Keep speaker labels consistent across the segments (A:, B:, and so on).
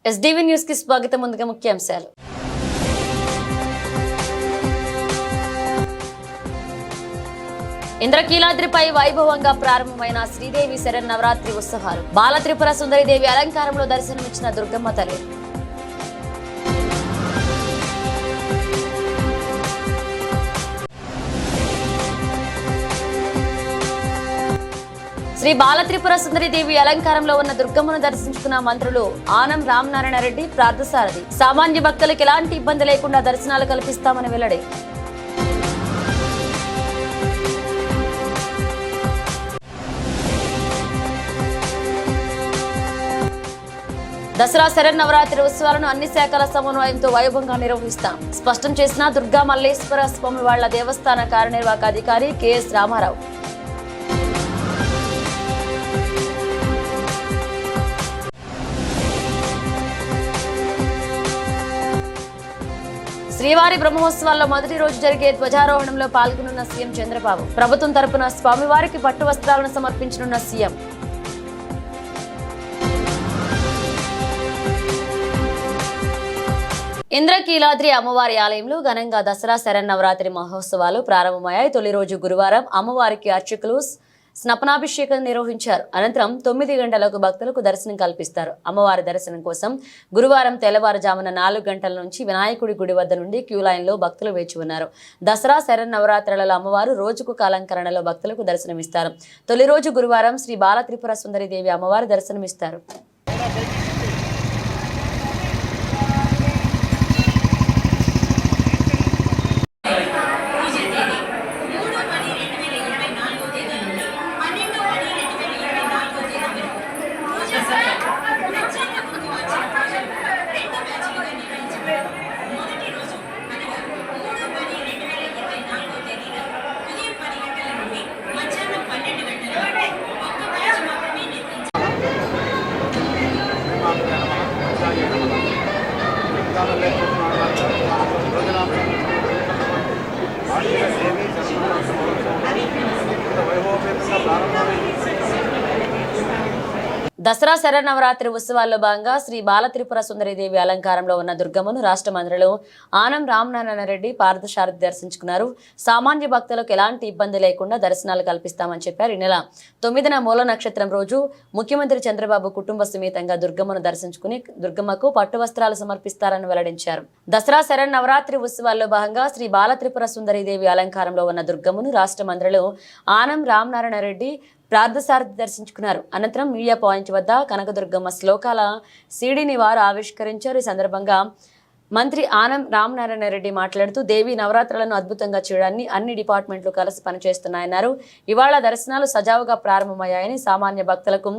A: SDV news కి స్వాగతం. ముందుగా ముఖ్యాంశాలు. ఇంద్రకీలాద్రిపై వైభవంగా ప్రారంభమైన శ్రీదేవి శరన్నవరాత్రి ఉత్సవాలు. బాల త్రిపుర సుందరిదేవి అలంకారంలో దర్శనమిచ్చిన దుర్గమ్మ తల్లి. శ్రీ బాల త్రిపుర సుందరిదేవి అలంకారంలో ఉన్న దుర్గమ్మను దర్శించుకున్న మంత్రులు ఆనం రామనారాయణ రెడ్డి, పార్థసారథి. సామాన్య భక్తులకు ఎలాంటి ఇబ్బంది లేకుండా దర్శనాలు కల్పిస్తామని వెల్లడి. దసరా శరన్నవరాత్రి ఉత్సవాలను అన్ని శాఖల సమన్వయంతో వైభవంగా నిర్వహిస్తాం స్పష్టం చేసిన దుర్గా మల్లేశ్వర స్వామి వాళ్ల దేవస్థాన కార్యనిర్వాహక అధికారి కెఎస్ రామారావు. శ్రీవారి బ్రహ్మోత్సవాల్లో మొదటి రోజు జరిగే ధ్వజారోహణంలో పాల్గొనున్న సీఎం చంద్రబాబు. ప్రభుత్వం తరపున స్వామివారికి పట్టు వస్త్రాలను సమర్పించనున్న సీఎం. ఇంద్రకీలాద్రి అమ్మవారి ఆలయంలో ఘనంగా దసరా శరన్నవరాత్రి మహోత్సవాలు ప్రారంభమయ్యాయి. తొలి రోజు గురువారం అమ్మవారికి అర్చకులు స్నపనాభిషేకం నిర్వహించారు. అనంతరం 9 గంటలకు భక్తులకు దర్శనం కల్పిస్తారు. అమ్మవారి దర్శనం కోసం గురువారం తెల్లవారుజామున 4 గంటల నుంచి వినాయకుడి గుడి వద్ద నుండి క్యూ లైన్లో భక్తులు వేచి ఉన్నారు. దసరా శరన్నవరాత్రులలో అమ్మవారు రోజుకు అలంకరణలో భక్తులకు దర్శనమిస్తారు. తొలి రోజు గురువారం శ్రీ బాల త్రిపుర సుందరిదేవి అమ్మవారు దర్శనమిస్తారు. దసరా శరన్నవరాత్రి ఉత్సవాల్లో భాగంగా శ్రీ బాల త్రిపుర సుందరిదేవి అలంకారంలో ఉన్న దుర్గమ్మను రాష్ట్ర మంత్రులు ఆనం రామనారాయణ రెడ్డి, పార్థసారథి దర్శించుకున్నారు. సామాన్య భక్తులకు ఎలాంటి ఇబ్బంది లేకుండా దర్శనాలు కల్పిస్తామని చెప్పారు. ఈ నెల 9న మూల నక్షత్రం రోజు ముఖ్యమంత్రి చంద్రబాబు కుటుంబ సమేతంగా దుర్గమ్మను దర్శించుకుని దుర్గమ్మకు పట్టు వస్త్రాలు సమర్పిస్తారని వెల్లడించారు. దసరా శరన్నవరాత్రి ఉత్సవాల్లో భాగంగా శ్రీ బాల త్రిపుర సుందరిదేవి అలంకారంలో ఉన్న దుర్గమ్మను రాష్ట్ర మంత్రులు ఆనం రామనారాయణ రెడ్డి, పార్థసారథి దర్శించుకున్నారు. అనంతరం మీడియా పాయింట్ వద్ద కనకదుర్గమ్మ శ్లోకాల సీడీని వారు ఆవిష్కరించారు. ఈ సందర్భంగా మంత్రి ఆనం రామనారాయణ రెడ్డి మాట్లాడుతూ దేవి నవరాత్రులను అద్భుతంగా చేయడాన్ని అన్ని డిపార్ట్మెంట్లు కలిసి పనిచేస్తున్నాయన్నారు. ఇవాళ దర్శనాలు సజావుగా ప్రారంభమయ్యాయని, సామాన్య భక్తులకు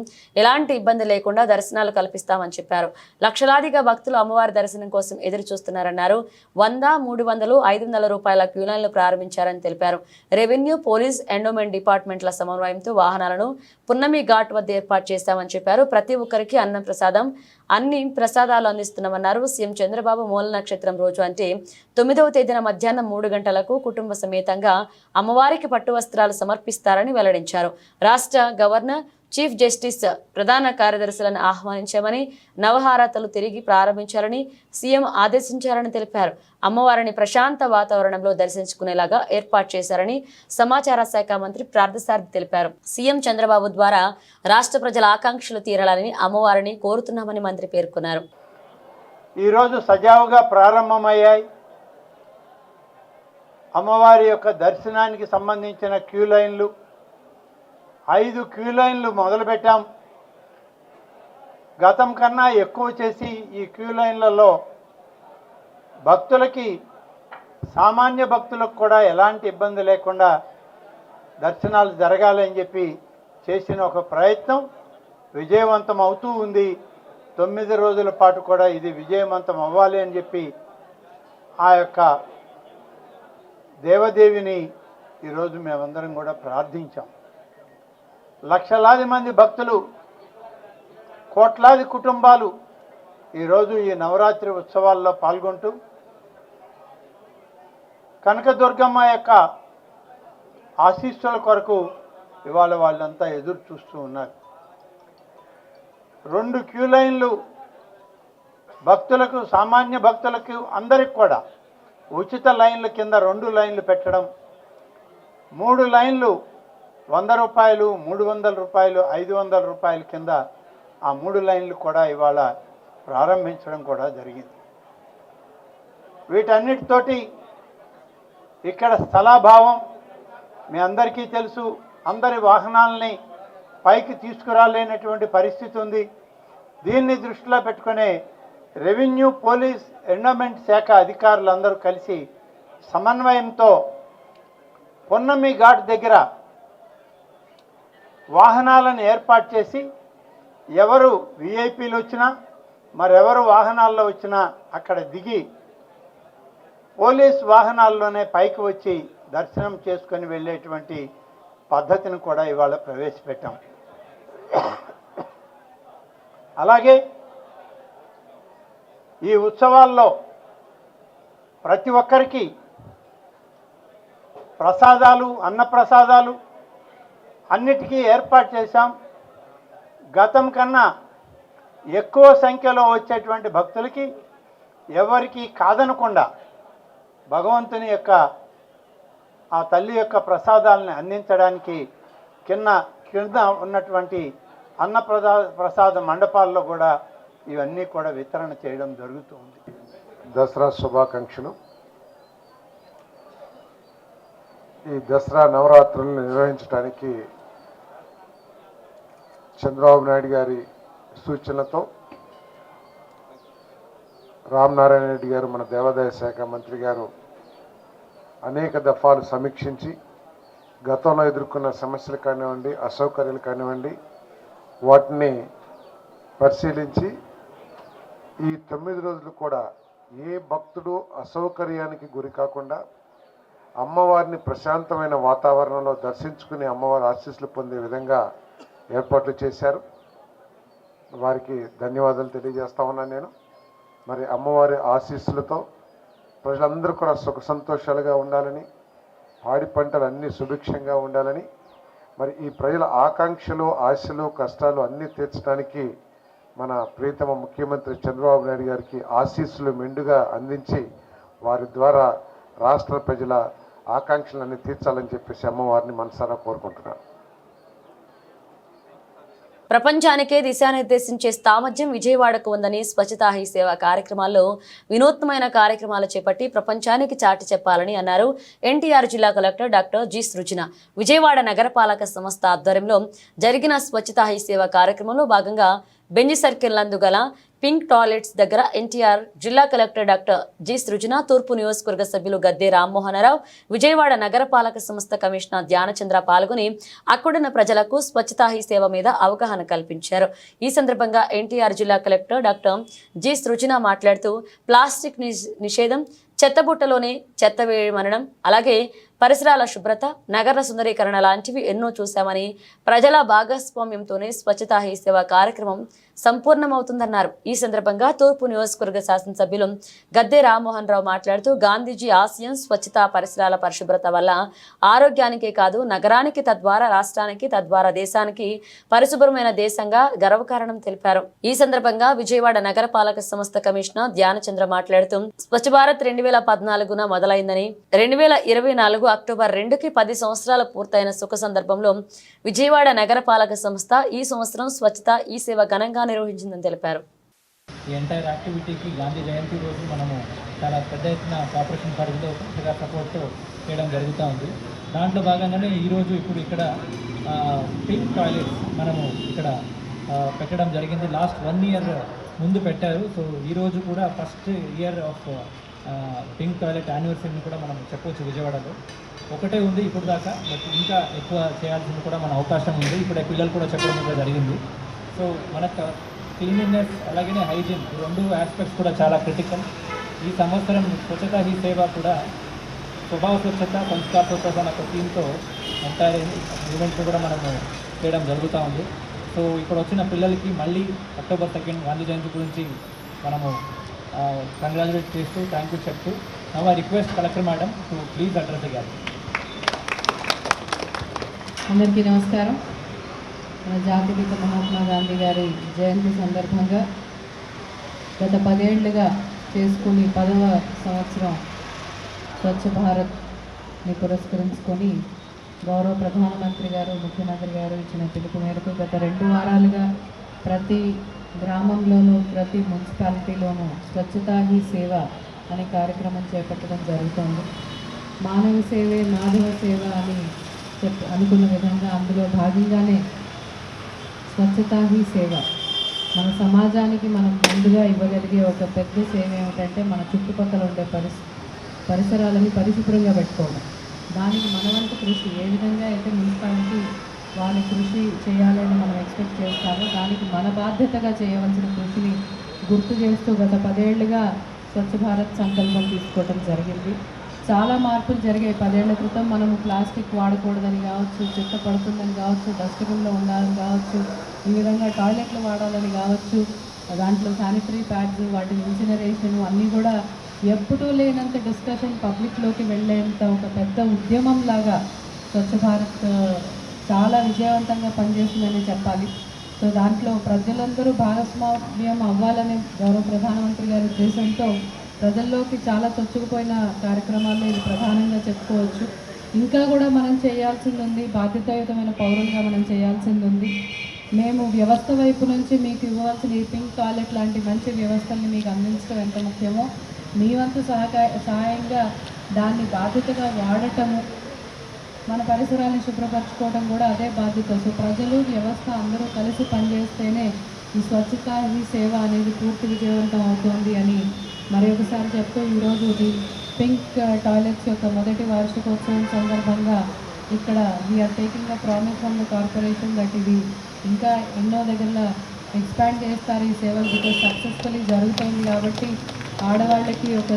A: ఎలాంటి ఇబ్బంది లేకుండా దర్శనాలు కల్పిస్తామని చెప్పారు. లక్షలాదిగా భక్తులు అమ్మవారి దర్శనం కోసం ఎదురు చూస్తున్నారన్నారు. 100, 300, 500 రూపాయల క్యూలైన్లు ప్రారంభించారని తెలిపారు. రెవెన్యూ, పోలీస్, ఎండోమెంట్ డిపార్ట్మెంట్ల సమన్వయంతో వాహనాలను పున్నమి ఘాట్ వద్ద ఏర్పాటు చేశామని చెప్పారు. ప్రతి ఒక్కరికి అన్నం ప్రసాదం, అన్ని ప్రసాదాలు అందిస్తున్నామన్నారు. సీఎం చంద్రబాబు మూల నక్షత్రం రోజు అంటే 9వ తేదీన మధ్యాహ్నం 3 గంటలకు కుటుంబ సమేతంగా అమ్మవారికి పట్టు వస్త్రాలు సమర్పిస్తారని వెల్లడించారు. రాష్ట్ర గవర్నర్, చీఫ్ జస్టిస్, ప్రధాన కార్యదర్శులను ఆహ్వానించామని, నవహారతలు తిరిగి ప్రారంభించాలని సీఎం ఆదేశించారని తెలిపారు. అమ్మవారిని ప్రశాంత వాతావరణంలో దర్శించుకునేలాగా ఏర్పాటు చేశారని సమాచార శాఖ మంత్రి పార్థసారథి తెలిపారు. సీఎం చంద్రబాబు ద్వారా రాష్ట్ర ప్రజల ఆకాంక్షలు తీరాలని అమ్మవారిని కోరుతున్నామని మంత్రి పేర్కొన్నారు.
B: ఈరోజు సజావుగా ప్రారంభమయ్యాయి. అమ్మవారి యొక్క దర్శనానికి సంబంధించిన క్యూ లైన్లు 5 క్యూ లైన్లు మొదలుపెట్టాం. గతం కన్నా ఎక్కువ చేసి ఈ క్యూ లైన్లలో భక్తులకి, సామాన్య భక్తులకు కూడా ఎలాంటి ఇబ్బంది లేకుండా దర్శనాలు జరగాలని చెప్పి చేసిన ఒక ప్రయత్నం విజయవంతం అవుతూ ఉంది. 9 రోజుల పాటు కూడా ఇది విజయవంతం అవ్వాలి అని చెప్పి ఆ యొక్క దేవదేవిని ఈరోజు మేమందరం కూడా ప్రార్థించాం. లక్షలాది మంది భక్తులు, కోట్లాది కుటుంబాలు ఈరోజు ఈ నవరాత్రి ఉత్సవాల్లో పాల్గొంటూ కనకదుర్గమ్మ యొక్క ఆశీస్సుల కొరకు ఇవాళ వాళ్ళంతా ఎదురు చూస్తూ ఉన్నారు. 2 క్యూ లైన్లు భక్తులకు, సామాన్య భక్తులకు అందరికి కూడా ఉచిత లైన్ల కింద 2 లైన్లు పెట్టడం, 3 లైన్లు 100 రూపాయలు, 300 రూపాయలు, 500 రూపాయల కింద ఆ 3 లైన్లు కూడా ఇవాళ ప్రారంభించడం కూడా జరిగింది. వీటన్నిటితోటి ఇక్కడ స్థలాభావం మీ అందరికీ తెలుసు. అందరి వాహనాలని పైకి తీసుకురాలేనటువంటి పరిస్థితి ఉంది. దీన్ని దృష్టిలో పెట్టుకునే రెవెన్యూ, పోలీస్, ఎండోమెంట్ శాఖ అధికారులందరూ కలిసి సమన్వయంతో పొన్నమి ఘాట్ దగ్గర వాహనాలను ఏర్పాటు చేసి ఎవరు విఐపీలు వచ్చినా మరెవరు వాహనాల్లో వచ్చినా అక్కడ దిగి పోలీస్ వాహనాల్లోనే పైకి వచ్చి దర్శనం చేసుకొని వెళ్ళేటువంటి పద్ధతిని కూడా ఇవాళ ప్రవేశపెట్టాం. అలాగే ఈ ఉత్సవాల్లో ప్రతి ఒక్కరికి ప్రసాదాలు, అన్నప్రసాదాలు అన్నిటికీ ఏర్పాటు చేశాం. గతం కన్నా ఎక్కువ సంఖ్యలో వచ్చేటువంటి భక్తులకి ఎవరికి కాదనకుండా భగవంతుని యొక్క, ఆ తల్లి యొక్క ప్రసాదాలను అందించడానికి కింద ఉన్నటువంటి ప్రసాద మండపాల్లో కూడా ఇవన్నీ కూడా వితరణ చేయడం జరుగుతుంది.
C: దసరా శుభాకాంక్షలు. ఈ దసరా నవరాత్రులను నిర్వహించడానికి చంద్రబాబు నాయుడు గారి సూచనలతో రామనారాయణ రెడ్డి గారు, మన దేవాదాయ శాఖ మంత్రి గారు అనేక దఫాలు సమీక్షించి గతంలో ఎదుర్కొన్న సమస్యలు కానివ్వండి, అసౌకర్యాలు కానివ్వండి, వాటిని పరిశీలించి ఈ 9 రోజులు కూడా ఏ భక్తుడు అసౌకర్యానికి గురి కాకుండా అమ్మవారిని ప్రశాంతమైన వాతావరణంలో దర్శించుకుని అమ్మవారి ఆశీస్సులు పొందే విధంగా ఏర్పాట్లు చేశారు. వారికి ధన్యవాదాలు తెలియజేస్తా ఉన్నాను నేను. మరి అమ్మవారి ఆశీస్సులతో ప్రజలందరూ కూడా సుఖ సంతోషాలుగా ఉండాలని, పాడి పంటలు అన్నీ సుభిక్షంగా ఉండాలని, మరి ఈ ప్రజల ఆకాంక్షలు, ఆశలు, కష్టాలు అన్నీ తీర్చడానికి మన ప్రియతమ ముఖ్యమంత్రి చంద్రబాబు నాయుడు గారికి ఆశీస్సులు మెండుగా అందించి వారి ద్వారా రాష్ట్ర ప్రజల ఆకాంక్షలన్నీ తీర్చాలని చెప్పేసి అమ్మవారిని మనసారా కోరుకుంటున్నాను.
A: ప్రపంచానికే దిశానిర్దేశించే సామర్థ్యం విజయవాడకు ఉందని స్వచ్ఛతా హీ సేవ కార్యక్రమాల్లో వినూత్నమైన కార్యక్రమాలు చేపట్టి ప్రపంచానికి చాటి చెప్పాలని అన్నారు ఎన్టీఆర్ జిల్లా కలెక్టర్ డాక్టర్ జి సృజన. విజయవాడ నగరపాలక సంస్థ ఆధ్వర్యంలో జరిగిన స్వచ్ఛతా హీ సేవ కార్యక్రమంలో భాగంగా బెంజి సర్కిల్ నందు గల పింక్ టాయిలెట్స్ దగ్గర ఎన్టీఆర్ జిల్లా కలెక్టర్ డాక్టర్ జి సృజన, తూర్పు నియోజకవర్గ సభ్యులు గద్దె రామ్మోహనరావు, విజయవాడ నగరపాలక సంస్థ కమిషనర్ ధ్యానచంద్ర పాల్గొని అక్కడున్న ప్రజలకు స్వచ్ఛతా హీ సేవ మీద అవగాహన కల్పించారు. ఈ సందర్భంగా ఎన్టీఆర్ జిల్లా కలెక్టర్ డాక్టర్ జి సృజన మాట్లాడుతూ ప్లాస్టిక్ నిషేధం, చెత్తబుట్టలోనే చెత్త వేయమనడం, అలాగే పరిసరాల శుభ్రత, నగర సుందరీకరణ లాంటివి ఎన్నో చూశామని, ప్రజల భాగస్వామ్యంతోనే స్వచ్ఛతా హీ సేవ కార్యక్రమం సంపూర్ణమవుతుందన్నారు. ఈ సందర్భంగా తూర్పు నియోజకవర్గ శాసనసభ్యులు గద్దె రామ్మోహన్ రావు మాట్లాడుతూ గాంధీజీ ఆశయం స్వచ్ఛత, పరిసరాల పరిశుభ్రత వల్ల ఆరోగ్యానికే కాదు నగరానికి, తద్వారా రాష్ట్రానికి, తద్వారా దేశానికి పరిశుభ్రమైన దేశంగా గర్వకారణం తెలిపారు. ఈ సందర్భంగా విజయవాడ నగరపాలక సంస్థ కమిషనర్ ధ్యానచంద్ర మాట్లాడుతూ స్వచ్ఛ భారత్ 2014 మొదలైందని, 2024 అక్టోబర్ 2కి 10 సంవత్సరాలు పూర్తయిన సుఖ సందర్భంలో విజయవాడ నగరపాలక సంస్థ ఈ సంవత్సరం స్వచ్ఛత ఈ సేవ ఘనంగా నిర్వహించిందని తెలిపారు.
D: ఈ ఎంటైర్ యాక్టివిటీకి గాంధీ జయంతి రోజు మనము చాలా పెద్ద ఎత్తున కార్పొరేషన్ పరిధిలో కొత్తగా సపోర్ట్తో చేయడం జరుగుతూ ఉంది. దాంట్లో భాగంగానే ఈరోజు ఇప్పుడు ఇక్కడ పింక్ టాయిలెట్స్ మనము ఇక్కడ పెట్టడం జరిగింది. లాస్ట్ 1 ఇయర్ ముందు పెట్టారు. సో ఈరోజు కూడా first year of pink toilet యానివర్సరీని కూడా మనం చెప్పవచ్చు. విజయవాడలో ఒకటే ఉంది ఇప్పుడు దాకా, బట్ ఇంకా ఎక్కువ చేయాల్సింది కూడా మన అవకాశం ఉంది. ఇప్పుడే పిల్లలు కూడా చెప్పడం కూడా జరిగింది. సో మనకు క్లీన్లీనెస్ అలాగే హైజీన్ ఈ 2 ఆస్పెక్ట్స్ కూడా చాలా క్రిటికల్. ఈ సంవత్సరం స్వచ్ఛతా హీ సేవ కూడా స్వభావ స్వచ్ఛత, సంస్కార స్వచ్ఛత అనే ఒక థీమ్తో ఎంటైర్ ఈవెంట్ని కూడా మనము చేయడం జరుగుతూ ఉంది. సో ఇక్కడ వచ్చిన పిల్లలకి మళ్ళీ అక్టోబర్ 2 గాంధీ జయంతి గురించి మనము కంగ్రాచులేట్ చేస్తూ థ్యాంక్ యూ చెప్తూ now I request collector madam to please address the gathering.
E: అందరికీ నమస్కారం. మన జాతిపిత మహాత్మా గాంధీ గారి జయంతి సందర్భంగా గత 10 ఏళ్లుగా చేసుకుని 10వ సంవత్సరం స్వచ్ఛ భారత్ని పురస్కరించుకొని గౌరవ ప్రధానమంత్రి గారు ముఖ్యమంత్రి గారు ఇచ్చిన పిలుపు మేరకు గత 2 వారాలుగా ప్రతి గ్రామంలోనూ ప్రతి మున్సిపాలిటీలోనూ స్వచ్ఛతా హీ సేవ అనే కార్యక్రమం చేపట్టడం జరుగుతుంది. మానవ సేవే మాధవ సేవ అని అనుకున్న విధంగా అందులో భాగంగానే స్వచ్ఛతా హీ సేవ మన సమాజానికి మనం ముందుగా ఇవ్వగలిగే ఒక పెద్ద సేవ ఏమిటంటే మన చుట్టుపక్కల ఉండే పరిసరాలని పరిశుభ్రంగా పెట్టుకోవడం. దానికి మనవంతు కృషి ఏ విధంగా అయితే మున్సిపాలిటీ వాళ్ళ కృషి చేయాలని మనం ఎక్స్పెక్ట్ చేస్తామో దానికి మన బాధ్యతగా చేయవలసిన కృషిని గుర్తు చేస్తూ గత 10 ఏళ్లుగా స్వచ్ఛ భారత్ సంకల్పం తీసుకోవడం జరిగింది. చాలా మార్పులు జరిగాయి. 10 ఏళ్ల క్రితం మనము ప్లాస్టిక్ వాడకూడదని కావచ్చు, చెత్త పడుతుందని కావచ్చు, డస్ట్బిన్లో ఉండాలని కావచ్చు, ఈ విధంగా టాయిలెట్లు వాడాలని కావచ్చు, దాంట్లో శానిటరీ ప్యాడ్స్ వాటి ఇన్సినరేషన్ అన్నీ కూడా ఎప్పుడూ లేనంత డిస్కషన్ పబ్లిక్లోకి వెళ్ళేంత ఒక పెద్ద ఉద్యమంలాగా స్వచ్ఛ భారత్ చాలా విజయవంతంగా పనిచేస్తుందని చెప్పాలి. సో దాంట్లో ప్రజలందరూ భాగస్వామ్యం అవ్వాలనే గౌరవ ప్రధానమంత్రి గారి ఉద్దేశంతో ప్రజల్లోకి చాలా చొచ్చుకుపోయిన కార్యక్రమాల్లో ఇది ప్రధానంగా చెప్పుకోవచ్చు. ఇంకా కూడా మనం చేయాల్సింది ఉంది, బాధ్యతాయుతమైన పౌరులుగా మనం చేయాల్సింది ఉంది. మేము వ్యవస్థ వైపు నుంచి మీకు ఇవ్వాల్సిన ఈ పింక్ టాయిలెట్ లాంటి మంచి వ్యవస్థల్ని మీకు అందించడం ఎంత ముఖ్యమో మీ వంతు సహాయంగా దాన్ని బాధ్యతగా వాడటము, మన పరిసరాలను శుభ్రపరచుకోవడం కూడా అదే బాధ్యత. సో ప్రజలు వ్యవస్థ అందరూ కలిసి పనిచేస్తేనే ఈ స్వచ్ఛతా హీ సేవ అనేది పూర్తి విజయవంతం అవుతుంది అని మరి ఒకసారి చెప్తూ ఈరోజు ఈ పింక్ టాయిలెట్స్ యొక్క మొదటి వార్షికోత్సవం సందర్భంగా ఇక్కడ we are taking a promise from the corporation that ఇది ఇంకా ఎన్నో దగ్గర ఎక్స్పాండ్ చేస్తారు ఈ సేవలు. బికాస్ సక్సెస్ఫుల్లీ జరుగుతుంది కాబట్టి ఆడవాళ్ళకి ఒక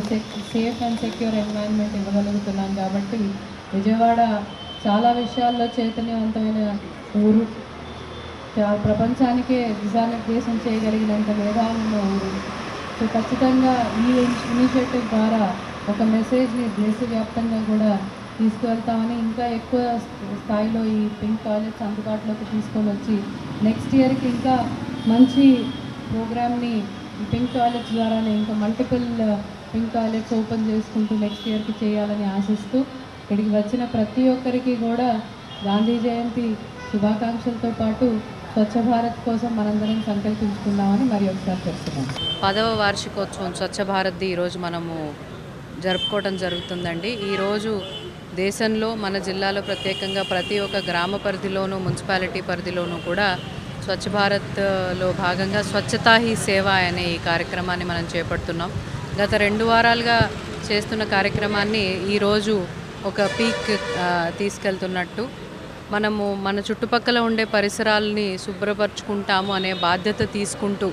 E: సేఫ్ అండ్ సెక్యూర్ ఎన్వైరన్మెంట్ ఇవ్వగలుగుతున్నాం కాబట్టి విజయవాడ చాలా విషయాల్లో చైతన్యవంతమైన ఊరు, ప్రపంచానికే దిశానిర్దేశం చేయగలిగినంత మేధావులు ఉన్న ఊరు. సో ఖచ్చితంగా ఈ ఇనిషియేటివ్ ద్వారా ఒక మెసేజ్ని దేశవ్యాప్తంగా కూడా తీసుకువెళ్తామని, ఇంకా ఎక్కువ స్థాయిలో ఈ పింక్ టాయిలెట్స్ అందుబాటులోకి తీసుకొని వచ్చి నెక్స్ట్ ఇయర్కి ఇంకా మంచి ప్రోగ్రామ్ని ఈ పింక్ టాయిలెట్స్ ద్వారానే ఇంకా మల్టిపుల్ పింక్ టాయిలెట్స్ ఓపెన్ చేసుకుంటూ నెక్స్ట్ ఇయర్కి చేయాలని ఆశిస్తూ ఇక్కడికి వచ్చిన ప్రతి ఒక్కరికి కూడా గాంధీ జయంతి శుభాకాంక్షలతో పాటు స్వచ్ఛ భారత్ కోసం మనందరం సంకల్పించుకుందామని మరి ఒకసారి చెప్తున్నాం.
F: 10వ వార్షికోత్సవం స్వచ్ఛ భారత్ది ఈరోజు మనము జరుపుకోవడం జరుగుతుందండి. ఈరోజు దేశంలో మన జిల్లాలో ప్రత్యేకంగా ప్రతి ఒక్క గ్రామ పరిధిలోనూ మున్సిపాలిటీ పరిధిలోనూ కూడా స్వచ్ఛ భారత్లో భాగంగా స్వచ్ఛతా హీ సేవ అనే ఈ కార్యక్రమాన్ని మనం చేపడుతున్నాం. గత 2 వారాలుగా చేస్తున్న కార్యక్రమాన్ని ఈరోజు ఒక పీక్ తీసుకెళ్తున్నట్టు మనము మన చుట్టుపక్కల ఉండే పరిసరాలని శుభ్రపరచుకుంటాము అనే బాధ్యత తీసుకుంటూ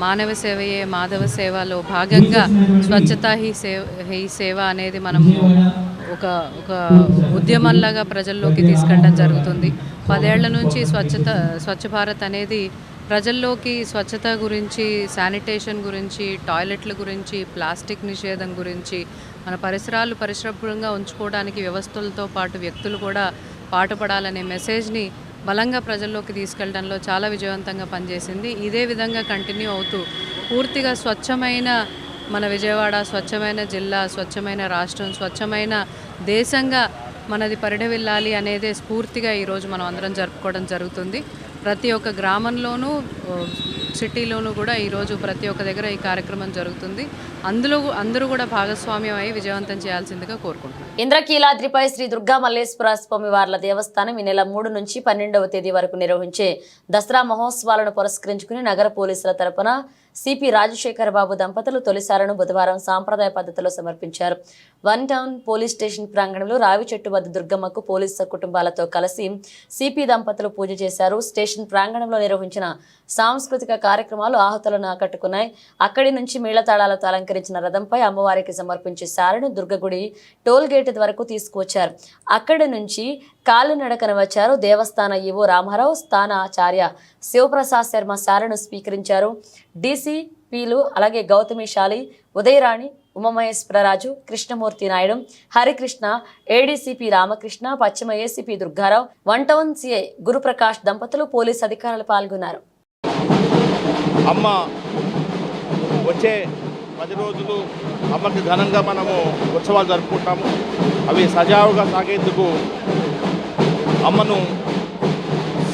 F: మానవ సేవయే మాధవ సేవలో భాగంగా స్వచ్ఛతా హీ సేవ అనేది మనము ఒక ఉద్యమంలాగా ప్రజల్లోకి తీసుకెళ్ళడం జరుగుతుంది. 10 ఏళ్ల నుంచి స్వచ్ఛ భారత్ అనేది ప్రజల్లోకి స్వచ్ఛత గురించి, శానిటేషన్ గురించి, టాయిలెట్ల గురించి, ప్లాస్టిక్ నిషేధం గురించి, మన పరిసరాలు పరిశుభ్రంగా ఉంచుకోవడానికి వ్యవస్థలతో పాటు వ్యక్తులు కూడా పాటుపడాలనే మెసేజ్ని బలంగా ప్రజల్లోకి తీసుకెళ్లడంలో చాలా విజయవంతంగా పనిచేసింది. ఇదే విధంగా కంటిన్యూ అవుతూ పూర్తిగా స్వచ్ఛమైన మన విజయవాడ, స్వచ్ఛమైన జిల్లా, స్వచ్ఛమైన రాష్ట్రం, స్వచ్ఛమైన దేశంగా మనది పరిఢవిల్లాలి అనేదే స్ఫూర్తిగా ఈరోజు మనం అందరం జరుపుకోవడం జరుగుతుంది. ప్రతి ఒక్క గ్రామంలోనూ సిటీలోనూ కూడా ఈరోజు ప్రతి ఒక్క దగ్గర ఈ కార్యక్రమం జరుగుతుంది. అందరూ కూడా భాగస్వామ్యం అయి విజయవంతం చేయాల్సిందిగా కోరుకుంటున్నాను.
A: ఇంద్రకీలాద్రిపై శ్రీ దుర్గా మల్లేశ్వర స్వామి వార్ల దేవస్థానం ఈ నెల 3 నుంచి 12వ తేదీ వరకు నిర్వహించే దసరా మహోత్సవాలను పురస్కరించుకుని నగర పోలీసుల తరపున సిపి రాజశేఖర బాబు దంపతులు తొలిసారను బుధవారం సాంప్రదాయ పద్ధతిలో సమర్పించారు. 1 టౌన్ పోలీస్ స్టేషన్ ప్రాంగణంలో రావి చెట్టు వద్ద దుర్గమ్మకు పోలీసు కుటుంబాలతో కలిసి సిపి దంపతులు పూజ చేశారు. స్టేషన్ ప్రాంగణంలో నిర్వహించిన సాంస్కృతిక కార్యక్రమాలు ఆహుతులను ఆకట్టుకున్నాయి. అక్కడి నుంచి మేళతాళాలతో అలంకరించిన రథంపై అమ్మవారికి సమర్పించే సారెను దుర్గగుడి టోల్ గేట్ వరకు తీసుకువచ్చారు. అక్కడి నుంచి కాలినడకన వచ్చారు. దేవస్థాన ఈవో రామారావు, స్థానాచార్య శివప్రసాద్ శర్మ శాలను స్వీకరించారు. డీసీపీలు అలాగే గౌతమి శాలి, ఉదయరాణి, ఉమామహేశ్వరరాజు, కృష్ణమూర్తి నాయుడు, హరికృష్ణ, ఏడీసీపీ రామకృష్ణ, పశ్చిమ ACP Durgarao, 1 town CI Guruprakash దంపతులు, పోలీసు అధికారులు పాల్గొన్నారు.
G: అమ్మ వచ్చే 10 రోజులు అమ్మకి ఘనంగా మనము ఉత్సవాలు జరుపుకుంటాము. అవి సజావుగా సాగేందుకు అమ్మను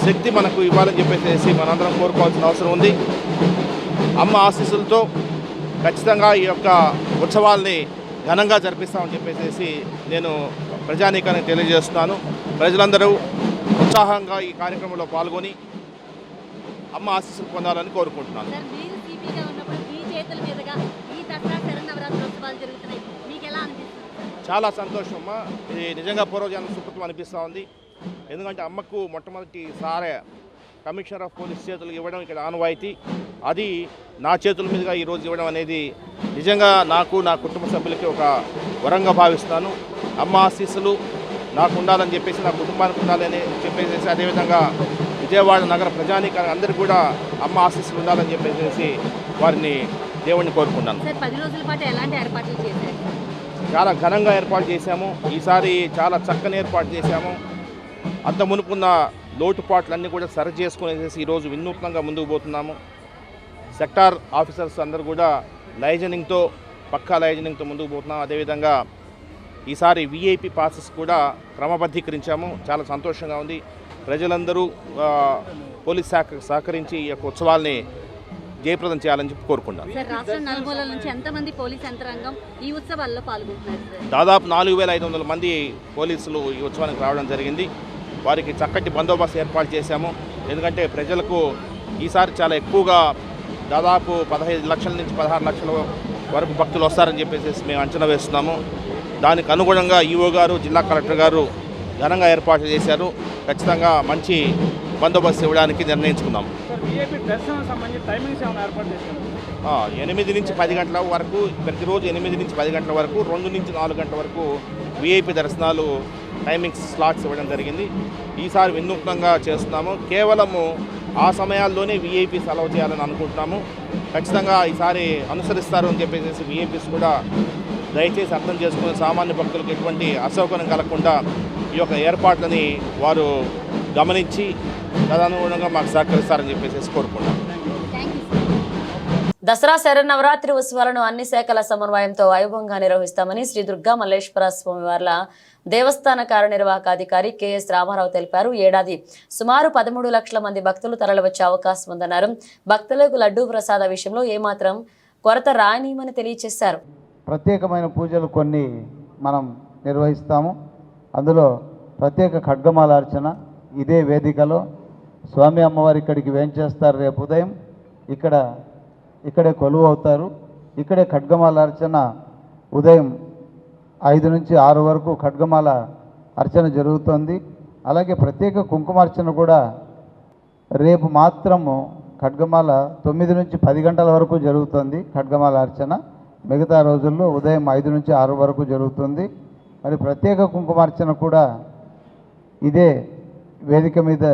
G: శక్తి మనకు ఇవ్వాలని చెప్పేసి మనందరం కోరుకోవాల్సిన అవసరం ఉంది. అమ్మ ఆశీస్సులతో ఖచ్చితంగా ఈ యొక్క ఉత్సవాల్ని ఘనంగా జరిపిస్తామని చెప్పేసి నేను ప్రజానీకానికి తెలియజేస్తున్నాను. ప్రజలందరూ ఉత్సాహంగా ఈ కార్యక్రమంలో పాల్గొని అమ్మ ఆశీస్సులు పొందాలని కోరుకుంటున్నాను. చాలా సంతోషం అమ్మ. ఇది నిజంగా పూర్వజన్మ సుకృతం అనిపిస్తూ ఉంది. ఎందుకంటే అమ్మకు మొట్టమొదటిసారి కమిషనర్ ఆఫ్ పోలీస్ చేతులు ఇవ్వడం ఇక్కడ ఆనవాయితీ. అది నా చేతుల మీదుగా ఈరోజు ఇవ్వడం అనేది నిజంగా నాకు, నా కుటుంబ సభ్యులకి ఒక వరంగా భావిస్తాను. అమ్మ ఆశీస్సులు నాకు ఉండాలని చెప్పేసి, నా కుటుంబానికి ఉండాలని చెప్పేసి, అదేవిధంగా విజయవాడ నగర ప్రజానీకానికి అందరికీ కూడా అమ్మ ఆశీస్సులు ఉండాలని చెప్పేసి వారిని దేవుణ్ణి కోరుకున్నాను. చాలా ఘనంగా ఏర్పాటు చేశాము. ఈసారి చాలా చక్కని ఏర్పాటు చేశాము. అంత మునుపున్న లోటుపాట్లన్నీ కూడా సరి చేసుకునేసి ఈరోజు వినూత్నంగా ముందుకు పోతున్నాము. సెక్టార్ ఆఫీసర్స్ అందరూ కూడా లైజనింగ్తో, పక్కా లైజనింగ్తో ముందుకు పోతున్నాం. అదేవిధంగా ఈసారి విఐపి పాసెస్ కూడా క్రమబద్ధీకరించాము. చాలా సంతోషంగా ఉంది. ప్రజలందరూ పోలీస్ శాఖకు సహకరించి ఈ యొక్క ఉత్సవాల్ని జయప్రదం చేయాలని చెప్పి కోరుకుంటాను. దాదాపు 4500 మంది పోలీసులు ఈ ఉత్సవానికి రావడం జరిగింది. వారికి చక్కటి బందోబస్తు ఏర్పాటు చేశాము. ఎందుకంటే ప్రజలకు ఈసారి చాలా ఎక్కువగా దాదాపు 15 లక్షల నుంచి 16 లక్షల వరకు భక్తులు వస్తారని చెప్పేసి మేము అంచనా వేస్తున్నాము. దానికి అనుగుణంగా ఈఓ గారు, జిల్లా కలెక్టర్ గారు ఘనంగా ఏర్పాటు చేశారు. ఖచ్చితంగా మంచి బందోబస్తు ఇవ్వడానికి నిర్ణయించుకున్నాము. 8 నుంచి 10 గంటల వరకు, ప్రతిరోజు 8 నుంచి 10 గంటల వరకు, 2 నుంచి 4 గంటల వరకు విఐపి దర్శనాలు టైమింగ్స్ స్లాట్స్ ఇవ్వడం జరిగింది. ఈసారి వినూత్నంగా చేస్తున్నాము. కేవలము ఆ సమయాల్లోనే విఐపీస్ అలౌ చేయాలని అనుకుంటున్నాము. ఖచ్చితంగా ఈసారి అనుసరిస్తారు అని చెప్పేసి విఐపీస్ కూడా దయచేసి అర్థం చేసుకుని సామాన్య భక్తులకు ఎటువంటి అసౌకర్యం కలగకుండా ఈ యొక్క ఏర్పాట్లని వారు గమనించి తదనుగుణంగా మాకు సహకరిస్తారని చెప్పేసి కోరుకుంటాం.
A: దసరా శరన్నవరాత్రి ఉత్సవాలను అన్ని శాఖల సమన్వయంతో వైభవంగా నిర్వహిస్తామని శ్రీ దుర్గా మల్లేశ్వర స్వామివార్ల దేవస్థాన కార్యనిర్వాహకాధికారి కెఎస్ రామారావు తెలిపారు. ఏడాది సుమారు 13 లక్షల మంది భక్తులు తరలివచ్చే అవకాశం ఉందన్నారు. భక్తులకు లడ్డూ ప్రసాద విషయంలో ఏమాత్రం కొరత రానిమని తెలియజేశారు.
B: ప్రత్యేకమైన పూజలు కొన్ని మనం నిర్వహిస్తాము. అందులో ప్రత్యేక ఖడ్గమాలార్చన ఇదే వేదికలో స్వామి అమ్మవారి ఇక్కడికి వేంచేస్తారు. రేపు ఉదయం ఇక్కడే కొలువు అవుతారు. ఇక్కడే ఖడ్గమాలార్చన ఉదయం 5 నుంచి 6 వరకు ఖడ్గమాల అర్చన జరుగుతుంది. అలాగే ప్రత్యేక కుంకుమార్చన కూడా రేపు మాత్రము ఖడ్గమాల 9 నుంచి 10 గంటల వరకు జరుగుతుంది. ఖడ్గమాల అర్చన మిగతా రోజుల్లో ఉదయం 5 నుంచి 6 వరకు జరుగుతుంది. మరి ప్రత్యేక కుంకుమార్చన కూడా ఇదే వేదిక మీద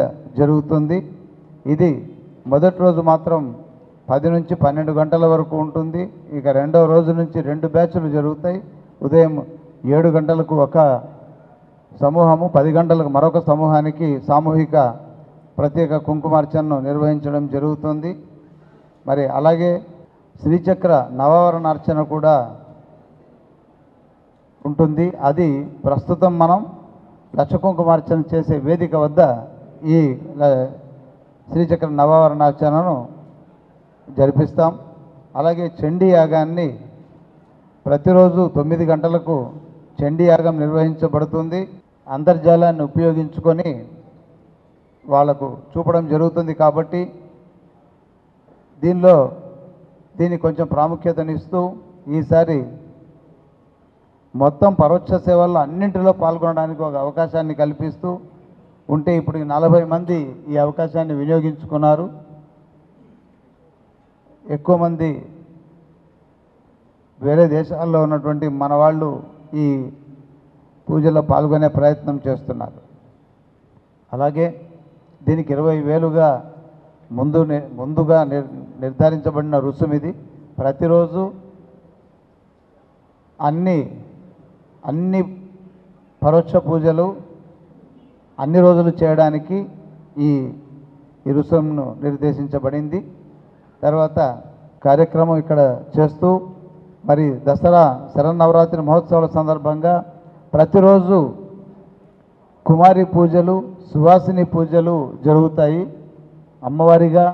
B: జరుగుతుంది. ఇది మొదటి రోజు మాత్రం 10 నుంచి 12 గంటల వరకు ఉంటుంది. ఇక రెండవ రోజు నుంచి 2 బ్యాచ్లు జరుగుతాయి. ఉదయం 7 గంటలకు ఒక సమూహము, 10 గంటలకు మరొక సమూహానికి సామూహిక ప్రత్యేక కుంకుమార్చనను నిర్వహించడం జరుగుతుంది. మరి అలాగే శ్రీచక్ర నవవరణార్చన కూడా ఉంటుంది. అది ప్రస్తుతం మనం లక్షకుంకుమార్చన చేసే వేదిక వద్ద ఈ శ్రీచక్ర నవవరణార్చనను జరిపిస్తాం. అలాగే చండీ యాగాన్ని ప్రతిరోజు 9 గంటలకు చండీ యాగం నిర్వహించబడుతుంది. అంతర్జాలాన్ని ఉపయోగించుకొని వాళ్లకు చూపడం జరుగుతుంది. కాబట్టి దీనికి కొంచెం ప్రాముఖ్యతనిస్తూ ఈసారి మొత్తం పరోక్ష సేవల్లో అన్నింటిలో పాల్గొనడానికి ఒక అవకాశాన్ని కల్పిస్తూ ఉంటే ఇప్పుడు 40 మంది ఈ అవకాశాన్ని వినియోగించుకున్నారు. ఎక్కువ మంది వేరే దేశాల్లో ఉన్నటువంటి మన వాళ్ళు ఈ పూజలో పాల్గొనే ప్రయత్నం చేస్తున్నారు. అలాగే దీనికి 20,000గా ముందుగా నిర్ధారించబడిన రుసుము ఇది. ప్రతిరోజు అన్ని పరోక్ష పూజలు అన్ని రోజులు చేయడానికి ఈ రుసుమును నిర్దేశించబడింది. తర్వాత కార్యక్రమం ఇక్కడ చేస్తూ మరి దసరా శరన్నవరాత్రి మహోత్సవాల సందర్భంగా ప్రతిరోజు కుమారి పూజలు, సువాసిని పూజలు జరుగుతాయి. అమ్మవారిగా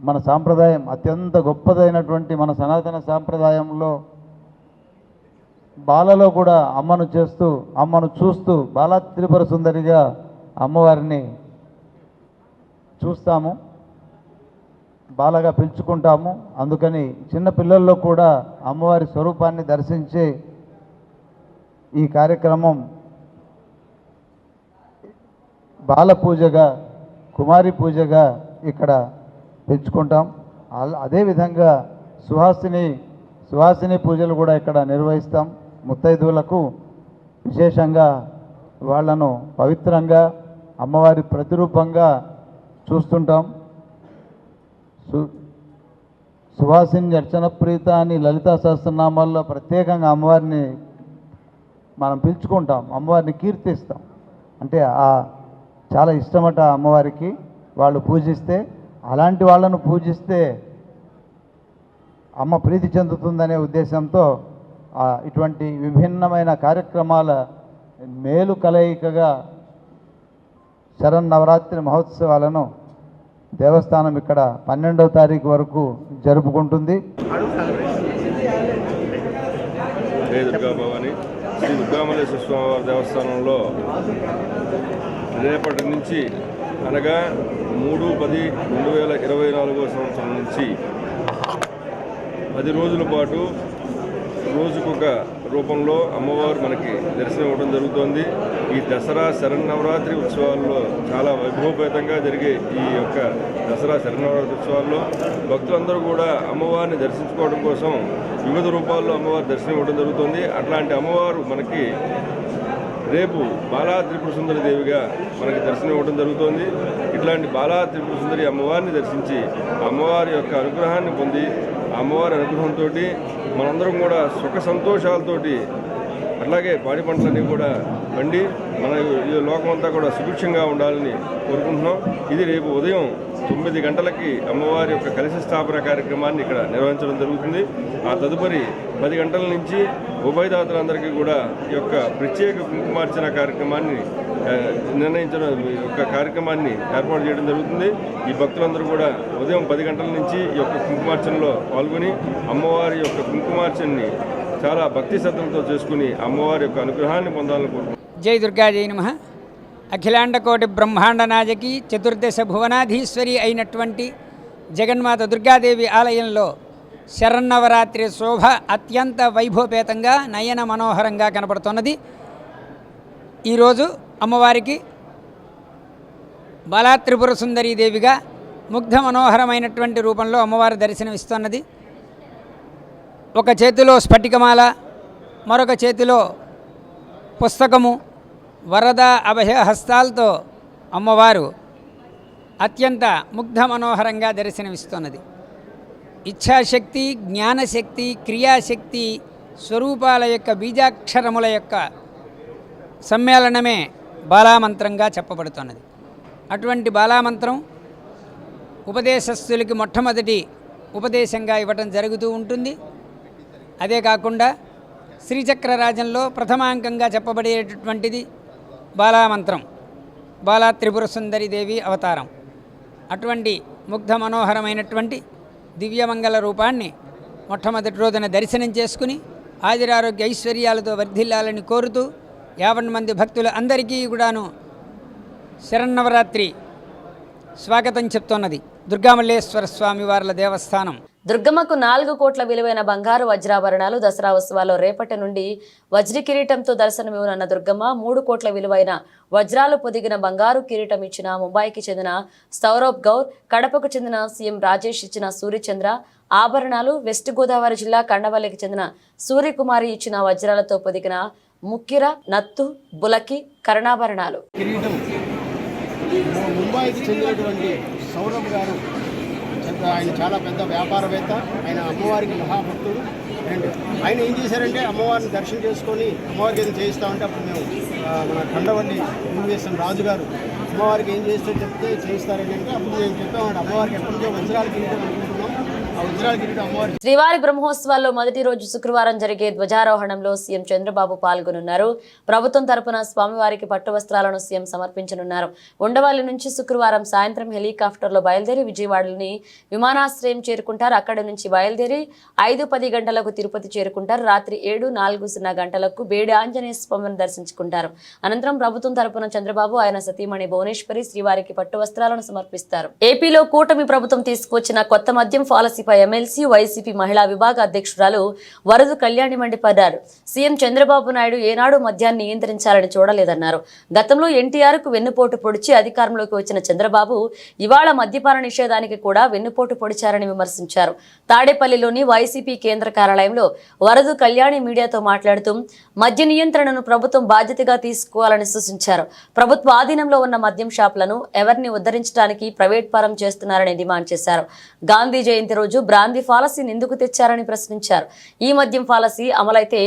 B: మన సాంప్రదాయం అత్యంత గొప్పదైనటువంటి మన సనాతన సాంప్రదాయంలో బాలలో కూడా అమ్మను చూస్తూ బాలా త్రిపుర సుందరిగా అమ్మవారిని చూస్తాము, బాలగా పిలుచుకుంటాము. అందుకని చిన్న పిల్లల్లో కూడా అమ్మవారి స్వరూపాన్ని దర్శించే ఈ కార్యక్రమం బాల పూజగా, కుమారి పూజగా ఇక్కడ పెంచుకుంటాం. అదేవిధంగా సుహాసిని పూజలు కూడా ఇక్కడ నిర్వహిస్తాం. ముత్తైదువులకు విశేషంగా వాళ్ళను పవిత్రంగా అమ్మవారి ప్రతిరూపంగా చూస్తుంటాం. సువాసిని అర్చన ప్రీత అని లలితా సహస్రనామాల్లో ప్రత్యేకంగా అమ్మవారిని మనం పిలుచుకుంటాం, అమ్మవారిని కీర్తిస్తాం. అంటే చాలా ఇష్టమట అమ్మవారికి వాళ్ళు పూజిస్తే. అలాంటి వాళ్ళను పూజిస్తే అమ్మ ప్రీతి చెందుతుందనే ఉద్దేశంతో ఇటువంటి విభిన్నమైన కార్యక్రమాల మేలు కలయికగా శరన్నవరాత్రి మహోత్సవాలను దేవస్థానం ఇక్కడ 12వ తారీఖు వరకు జరుపుకుంటుంది.
H: దుర్గాభవాని శ్రీ దుర్గామల్లేశ్వర స్వామివారి దేవస్థానంలో రేపటి నుంచి అనగా 3/10/2024 సంవత్సరం నుంచి 10 రోజుల పాటు రోజుకొక రూపంలో అమ్మవారు మనకి దర్శనం ఇవ్వడం జరుగుతోంది. ఈ దసరా శరన్నవరాత్రి ఉత్సవాల్లో చాలా వైభవపేతంగా జరిగే ఈ యొక్క దసరా శరన్నవరాత్రి ఉత్సవాల్లో భక్తులందరూ కూడా అమ్మవారిని దర్శించుకోవడం కోసం వివిధ రూపాల్లో అమ్మవారి దర్శనం ఇవ్వడం జరుగుతుంది. అట్లాంటి అమ్మవారు మనకి రేపు బాలా త్రిపుర సుందరి దేవిగా మనకి దర్శనం ఇవ్వడం జరుగుతోంది. ఇట్లాంటి బాలా త్రిపుర సుందరి అమ్మవారిని దర్శించి అమ్మవారి యొక్క అనుగ్రహాన్ని పొంది అమ్మవారి అనుగ్రహంతో మనందరం కూడా సుఖ సంతోషాలతోటి అట్లాగే పాడి పంటలన్నీ కూడా పండి మన ఈ లోకమంతా కూడా సుభిక్షంగా ఉండాలని కోరుకుంటున్నాం. ఇది రేపు ఉదయం 9 గంటలకి అమ్మవారి యొక్క కలశ స్థాపన కార్యక్రమాన్ని ఇక్కడ నిర్వహించడం జరుగుతుంది. ఆ తదుపరి 10 గంటల నుంచి ఉభయదాతలందరికీ కూడా ఈ యొక్క ప్రత్యేక కుంకుమార్చన కార్యక్రమాన్ని నిర్ణయించడం యొక్క కార్యక్రమాన్ని ఏర్పాటు చేయడం జరుగుతుంది. ఈ భక్తులందరూ కూడా ఉదయం 10 గంటల నుంచి ఈ యొక్క కుంకుమార్చనలో పాల్గొని అమ్మవారి యొక్క కుంకుమార్చనని చాలా భక్తి శ్రద్ధలతో చేసుకుని అమ్మవారి యొక్క అనుగ్రహాన్ని పొందాలని కోరుకుంటున్నాం.
I: జై దుర్గా జై నమః. అఖిలాండకోటి బ్రహ్మాండ నాయకి చతుర్దశ భువనాధీశ్వరి అయినటువంటి జగన్మాత దుర్గాదేవి ఆలయంలో శరన్నవరాత్రి శోభ అత్యంత వైభవపేతంగా నయన మనోహరంగా కనపడుతున్నది. ఈరోజు అమ్మవారికి బాలా త్రిపుర సుందరీ దేవిగా ముగ్ధ మనోహరమైనటువంటి రూపంలో అమ్మవారి దర్శనమిస్తున్నది. ఒక చేతిలో స్ఫటికమాల, మరొక చేతిలో పుస్తకము, వరద అభయ హస్తాలతో అమ్మవారు అత్యంత ముగ్ధ మనోహరంగా దర్శనమిస్తున్నది. ఇచ్ఛాశక్తి, జ్ఞానశక్తి, క్రియాశక్తి స్వరూపాల యొక్క బీజాక్షరముల యొక్క సమ్మేళనమే బాలామంత్రంగా చెప్పబడుతున్నది. అటువంటి బాలామంత్రం ఉపదేశస్తులకి మొట్టమొదటి ఉపదేశంగా ఇవ్వటం జరుగుతూ ఉంటుంది. అదే కాకుండా శ్రీచక్రరాజంలో ప్రథమాంకంగా చెప్పబడేటటువంటిది బాలామంత్రం, బాలా త్రిపుర సుందరి దేవి అవతారం. అటువంటి ముగ్ధ మనోహరమైనటువంటి దివ్యమంగళ రూపాన్ని మొట్టమొదటి రోజున దర్శనం చేసుకుని ఆయురారోగ్య ఐశ్వర్యాలతో వర్ధిల్లాలని కోరుతూ 50 మంది భక్తులు అందరికీ కూడాను శరన్నవరాత్రి స్వాగతం చెప్తున్నది దుర్గామల్లేశ్వర స్వామి వార్ల దేవస్థానం.
A: దుర్గమ్మకు 4 కోట్ల విలువైన బంగారు వజ్రాభరణాలు దసరా ఉత్సవాల్లో రేపటి నుండి వజ్ర కిరీటంతో దర్శనమివ్వనున్న దుర్గమ్మ 3 కోట్ల విలువైన వజ్రాలు పొదిగిన బంగారు కిరీటం ఇచ్చిన ముంబైకి చెందిన సౌరభ్ గౌర్, కడపకు చెందిన సీఎం రాజేష్ ఇచ్చిన సూర్యచంద్ర ఆభరణాలు, వెస్ట్ గోదావరి జిల్లా కండవల్లికి చెందిన సూర్యకుమారి ఇచ్చిన వజ్రాలతో పొదిగిన ముక్కిర, నత్తు, బులకి, కర్ణాభరణాలు.
J: ముంబైకి చెందినటువంటి సౌరభ్ గారు ఆయన చాలా పెద్ద వ్యాపారవేత్త, ఆయన అమ్మవారికి మహాభక్తుడు. అండ్ ఆయన ఏం చేశారంటే అమ్మవారిని దర్శనం చేసుకొని అమ్మవారికి ఏదో చేయిస్తామంటే అప్పుడు మేము మన కండవల్లి యూనివేశం రాజు గారు అమ్మవారికి ఏం చేస్తే చెప్తే చేయిస్తారని అంటే అప్పుడు మేము చెప్పామంటే అమ్మవారికి ఎప్పటి నుంచో వజ్రాల కిరీటం అనుకుంటున్నాం. ఆ వజ్రాల కిరీటం అమ్మవారి
A: శ్రీవారి బ్రహ్మోత్సవాల్లో మొదటి రోజు శుక్రవారం జరిగే ధ్వజారోహణంలో సీఎం చంద్రబాబు పాల్గొనున్నారు. ప్రభుత్వం తరపున స్వామివారికి పట్టు వస్త్రాలను సీఎం సమర్పించనున్నారు. ఉండవల్లి నుంచి శుక్రవారం సాయంత్రం హెలికాప్టర్లో బయలుదేరి విజయవాడలోని విమానాశ్రయం చేరుకుంటారు. అక్కడి నుంచి బయలుదేరి 5:10 గంటలకు తిరుపతి చేరుకుంటారు. రాత్రి 7:40 గంటలకు బేడి ఆంజనేయ స్వామిని దర్శించుకుంటారు. అనంతరం ప్రభుత్వం తరపున చంద్రబాబు ఆయన సతీమణి భువనేశ్వరి శ్రీవారికి పట్టు వస్త్రాలను సమర్పిస్తారు. ఏపీలో కూటమి ప్రభుత్వం తీసుకువచ్చిన కొత్త మద్యం పాలసీపై ఎమ్మెల్సీ వైసీపీ మహిళా విభాగ అధ్యక్షురాలు వరదు కళ్యాణి మండిపడ్డారు. సీఎం చంద్రబాబు నాయుడు ఏనాడు మద్యాన్ని నియంత్రించాలని చూడలేదన్నారు. గతంలో ఎన్టీఆర్ కు వెన్నుపోటు పొడిచి అధికారంలోకి వచ్చిన చంద్రబాబు ఇవాళ మద్యపాన నిషేధానికి కూడా వెన్నుపోటు పొడిచారని విమర్శించారు. తాడేపల్లిలోని వైసీపీ కేంద్ర కార్యాలయంలో వరదు కళ్యాణి మీడియాతో మాట్లాడుతూ మద్య నియంత్రణను ప్రభుత్వం బాధ్యతగా తీసుకోవాలని సూచించారు. ప్రభుత్వ ఆధీనంలో ఉన్న మద్యం షాపులను ఎవరిని ఉద్ధరించడానికి ప్రైవేట్ పరం చేస్తున్నారని డిమాండ్ చేశారు. గాంధీ జయంతి రోజు బ్రాందీ పాలసీని ఎందుకు తెచ్చారని ప్రశ్నించారు. ఈ మద్యం పాలసీ అమలైతే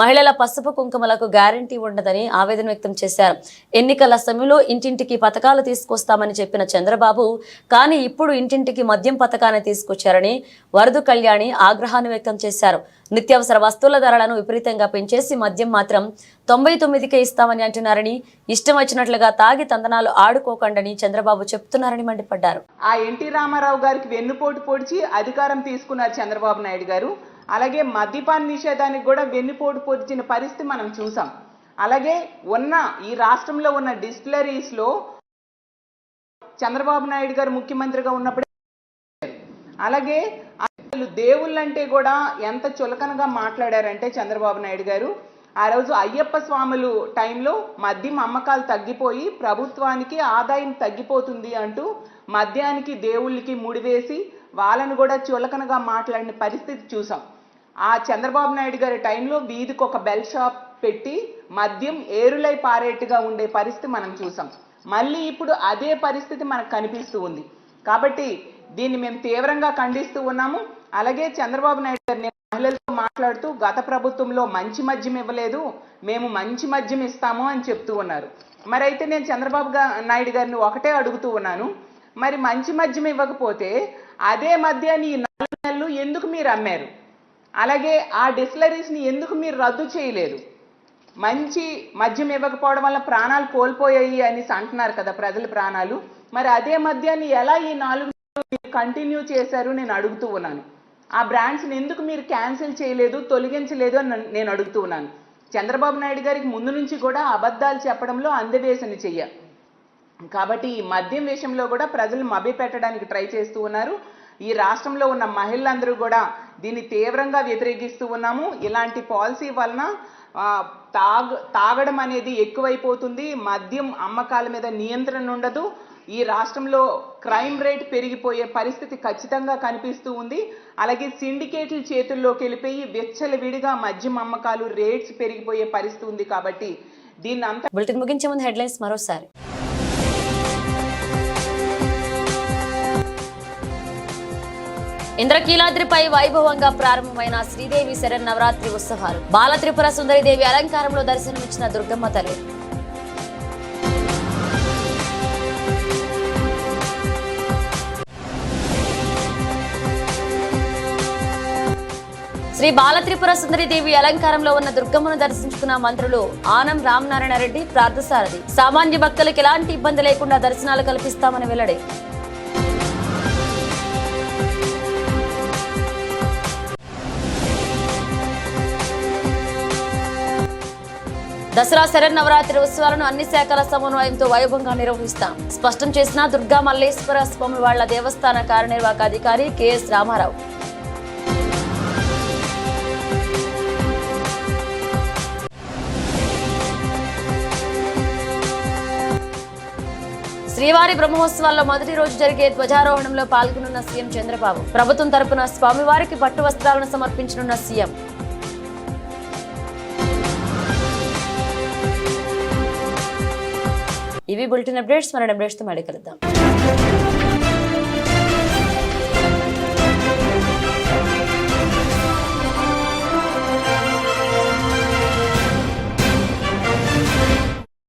A: మహిళల పసుపు కుంకుమలకు గ్యారంటీ ఉండదని ఆవేదన వ్యక్తం చేశారు. ఎన్నికల సమయంలో ఇంటింటికి పథకాలు తీసుకొస్తామని చెప్పిన చంద్రబాబు కానీ ఇప్పుడు ఇంటింటికి మద్యం పథకాన్ని తీసుకొచ్చారని వరదు కళ్యాణి ఆగ్రహాన్ని వ్యక్తం చేశారు. నిత్యావసర వస్తువుల ధరలను విపరీతంగా పెంచేసి మద్యం మాత్రం 99కే ఇస్తామని అంటున్నారని, ఇష్టం వచ్చినట్లుగా తాగి తందనాలు ఆడుకోకండని చంద్రబాబు చెప్తున్నారని మండిపడ్డారు.
K: ఆ ఎన్టీ రామారావు గారికి వెన్నుపోటు పొడిచి అధికారం తీసుకున్నారు చంద్రబాబు నాయుడు గారు. అలాగే మద్యపాన నిషేధానికి కూడా వెన్నుపోటు పొడిచిన పరిస్థితి మనం చూసాం. అలాగే ఈ రాష్ట్రంలో ఉన్న డిస్టిలరీస్లో చంద్రబాబు నాయుడు గారు ముఖ్యమంత్రిగా ఉన్నప్పుడే అలాగే దేవుళ్ళంటే కూడా ఎంత చులకనగా మాట్లాడారంటే చంద్రబాబు నాయుడు గారు ఆ రోజు అయ్యప్ప స్వాములు టైంలో మద్యం అమ్మకాలు తగ్గిపోయి ప్రభుత్వానికి ఆదాయం తగ్గిపోతుంది అంటూ మద్యానికి దేవుళ్ళకి ముడివేసి వాళ్ళను కూడా చులకనగా మాట్లాడిన పరిస్థితి చూసాం. ఆ చంద్రబాబు నాయుడు గారి టైంలో వీధికి ఒక బెల్ షాప్ పెట్టి మద్యం ఏరులై పారేట్టుగా ఉండే పరిస్థితి మనం చూసాం. మళ్ళీ ఇప్పుడు అదే పరిస్థితి మనకు కనిపిస్తూ ఉంది. కాబట్టి దీన్ని మేము తీవ్రంగా ఖండిస్తూ ఉన్నాము. అలాగే చంద్రబాబు నాయుడు గారు మహిళలతో మాట్లాడుతూ గత ప్రభుత్వంలో మంచి మద్యం ఇవ్వలేదు, మేము మంచి మద్యం ఇస్తాము అని చెప్తూ ఉన్నారు. మరి అయితే నేను చంద్రబాబు నాయుడు గారిని ఒకటే అడుగుతూ ఉన్నాను, మరి మంచి మద్యం ఇవ్వకపోతే అదే మద్యాన్ని ఈ 4 నెలలు ఎందుకు మీరు అమ్మారు? అలాగే ఆ డిస్టిలరీస్ని ఎందుకు మీరు రద్దు చేయలేదు? మంచి మద్యం ఇవ్వకపోవడం వల్ల ప్రాణాలు కోల్పోయాయి అని అంటున్నారు కదా ప్రజల ప్రాణాలు. మరి అదే మద్యాన్ని ఎలా ఈ 4 నెలలు కంటిన్యూ చేశారు నేను అడుగుతూ ఉన్నాను. ఆ బ్రాండ్స్ని ఎందుకు మీరు క్యాన్సిల్ చేయలేదు, తొలగించలేదు అని నేను అడుగుతూ ఉన్నాను. చంద్రబాబు నాయుడు గారికి ముందు నుంచి కూడా అబద్ధాలు చెప్పడంలో అందవేశని చెయ్య. కాబట్టి ఈ మద్యం విషయంలో కూడా ప్రజలు మభ్యపెట్టడానికి ట్రై చేస్తూ ఉన్నారు. ఈ రాష్ట్రంలో ఉన్న మహిళలందరూ కూడా దీన్ని తీవ్రంగా వ్యతిరేకిస్తూ ఉన్నాము. ఇలాంటి పాలసీ వలన తాగడం అనేది ఎక్కువైపోతుంది, మద్యం అమ్మకాల మీద నియంత్రణ ఉండదు, ఈ రాష్ట్రంలో క్రైమ్ రేట్ పెరిగిపోయే పరిస్థితి ఖచ్చితంగా కనిపిస్తూ ఉంది. అలాగే సిండికేట్ల చేతుల్లోకి వెళ్ళిపోయి విచ్చలవిడిగా మద్యం అమ్మకాలు రేట్స్ పెరిగిపోయే పరిస్థితి ఉంది. కాబట్టి దీన్ని అంతా
A: బులెటిన్ ముగించే ముందు హెడ్లైన్స్ మరోసారి. ఇంద్రకీలాద్రిపై వైభవంగా ప్రారంభమైన శ్రీదేవి శరన్నవరాత్రి ఉత్సవాలు. బాల త్రిపుర సుందరిదేవి అలంకారంలో దర్శనమిచ్చిన దుర్గమ్మ తల్లి. శ్రీ బాల త్రిపుర సుందరిదేవి అలంకారంలో ఉన్న దుర్గమ్మను దర్శించుకున్న మంత్రులు ఆనం రామనారాయణ రెడ్డి, పార్థసారథి. సామాన్య భక్తులకు ఎలాంటి ఇబ్బంది లేకుండా దర్శనాలు కల్పిస్తామని వెల్లడి. దసరా శరన్నవరాత్రి ఉత్సవాలను అన్ని శాఖల సమన్వయంతో వైభవంగా నిర్వహిస్తాం స్పష్టం చేసిన దుర్గా మల్లేశ్వర స్వామి వాళ్ల దేవస్థాన కార్యనిర్వాహక అధికారి కెఎస్ రామారావు. శ్రీవారి బ్రహ్మోత్సవాల్లో మొదటి రోజు జరిగే ధ్వజారోహణంలో పాల్గొనున్న సీఎం చంద్రబాబు. ప్రభుత్వం తరపున స్వామివారికి పట్టు వస్త్రాలను సమర్పించనున్న సీఎం. ఇవి బులెటిన్ అప్డేట్స్. మన అప్డేట్స్తో మళ్ళీ కలుద్దాం.